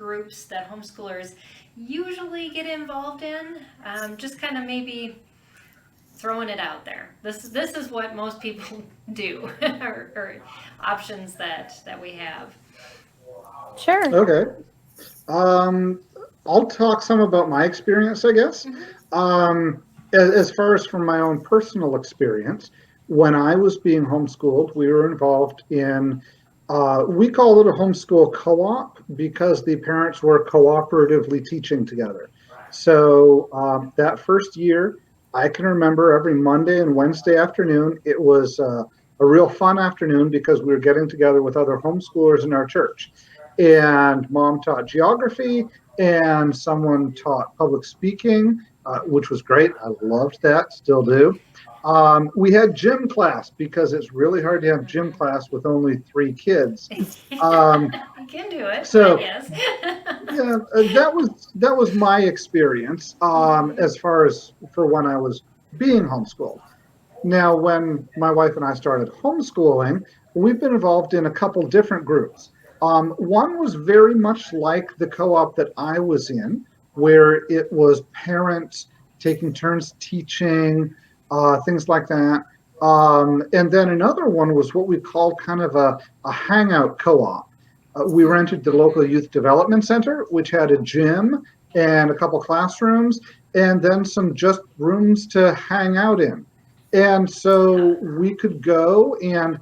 groups that homeschoolers usually get involved in. Just kind of maybe throwing it out there. This is what most people do, or options that we have. Sure. Okay. Um, I'll talk some about my experience, I guess. Mm-hmm. As far as from my own personal experience, when I was being homeschooled, we were involved in, we call it a homeschool co op because the parents were cooperatively teaching together. So that first year, I can remember every Monday and Wednesday afternoon, it was a real fun afternoon because we were getting together with other homeschoolers in our church. And mom taught geography, and someone taught public speaking, which was great. I loved that, still do. We had gym class because it's really hard to have gym class with only 3 kids. Um, You can do it, I so guess. yeah, that was my experience Mm-hmm. as far as for when I was being homeschooled. Now, when my wife and I started homeschooling, we've been involved in a couple different groups. One was very much like the co op that I was in, where it was parents taking turns teaching, things like that. And then another one was what we called kind of a hangout co op. We rented the local youth development center, which had a gym and a couple classrooms, and then some just rooms to hang out in. And Yeah. so we could go and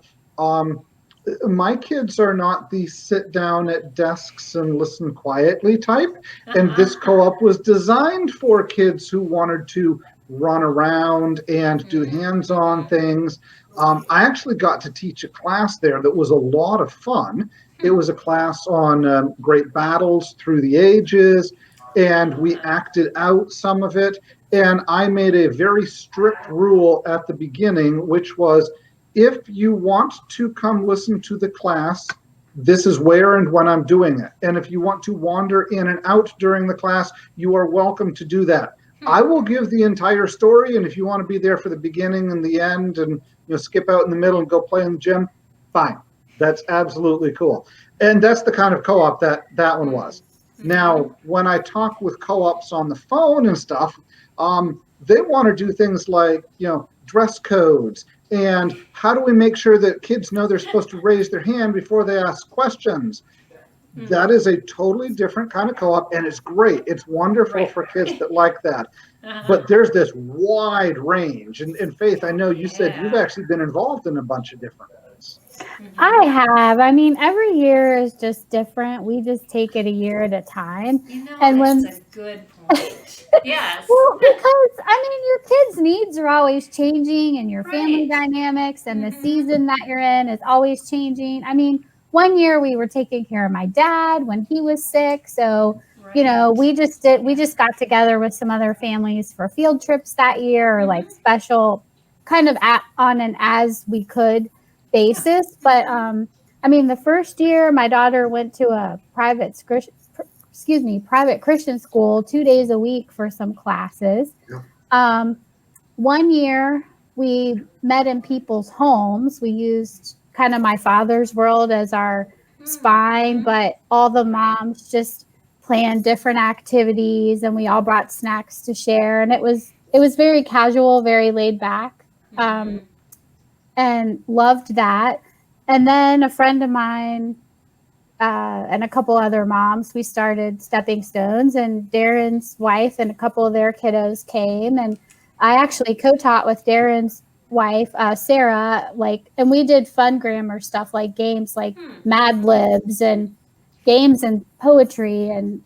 my kids are not the sit down at desks and listen quietly type. And this Uh-huh. co op was designed for kids who wanted to run around and do hands on Mm-hmm. things. I actually got to teach a class there that was a lot of fun. It Hmm. was a class on great battles through the ages, and we Ah. acted out some of it. And I made a very strict rule at the beginning, which was if you want to come listen to the class, this is where and when I'm doing it. And if you want to wander in and out during the class, you are welcome to do that. Hmm. I will give the entire story, and if you want to be there for the beginning and the end and skip out in the middle and go play in the gym, fine. That's absolutely cool. And that's the kind of co-op that one Hmm. was. Mm-hmm. Now, when I talk with co-ops on the phone and stuff, they want to do things like, dress codes and how do we make sure that kids know they're supposed to raise their hand before they ask questions. Hmm. That is a totally different kind of co-op, and it's great. It's wonderful Right. for kids that like that. Uh-huh. But there's this wide range. And Faith, I know you said you've Yeah. actually been involved in a bunch of different ones. Mm-hmm. I have. I mean, every year is just different. We just take it a year at a time. And That's when a good point. Yes. Well, because I mean, your kids' needs are always changing, and your family Right. dynamics and the Mm-hmm. season that you're in is always changing. I mean, one year we were taking care of my dad when he was sick. So, Right. we just got together with some other families for field trips that year or like Mm-hmm. special kind of on an as we could Yeah. basis. But, Mm-hmm. I mean, the first year my daughter went to a private Christian school 2 days a week for some classes. Yeah. Um, one year we met in people's homes. We used kind of my father's world as our spine, Mm-hmm. but all the Right. moms just planned different activities and we all brought snacks to share. And it was very casual, very laid back. Mm-hmm. Um, and loved that. And then a friend of mine and a couple other moms, we started Stepping Stones, and Darren's wife and a couple of their kiddos came, and I actually co-taught with Darren's wife, Sarah, and we did fun grammar stuff like games like Hmm. Mad Libs and games and poetry, and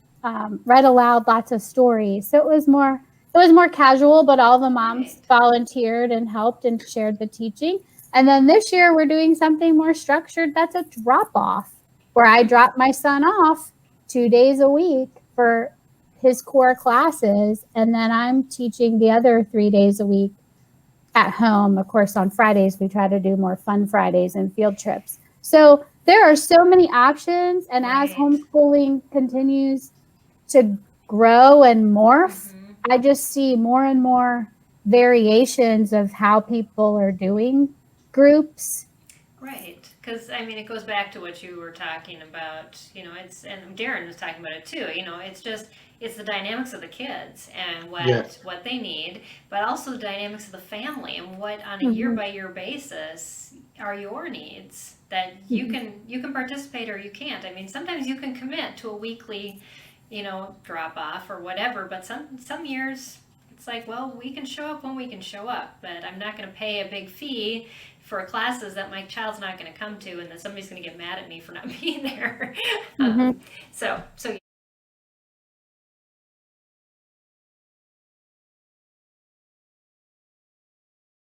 read aloud lots of stories. So it was more casual, but all the moms Right. volunteered and helped and shared the teaching. And then this year we're doing something more structured. That's a drop off where I Hmm. drop my son off 2 days a week for his core classes. And then I'm teaching the other 3 days a week at home. Of course, on Fridays, we try to do more fun Fridays and field trips. So there are so many options. And as Right. homeschooling continues to grow and morph, Mm-hmm. I just see more and more variations of how people are doing groups. Right. Because I mean, it goes back to what you were talking about. And Darren was talking about it too. It's the dynamics of the kids and what they need, but also the dynamics of the family and what on a year by year basis are your needs that you can participate or you can't. I mean, sometimes you can commit to a weekly, drop off or whatever, but some years it's like, well, we can show up when we can show up, but I'm not going to pay a big fee for classes that my child's not going to come to, and then somebody's going to get mad at me for not being there. So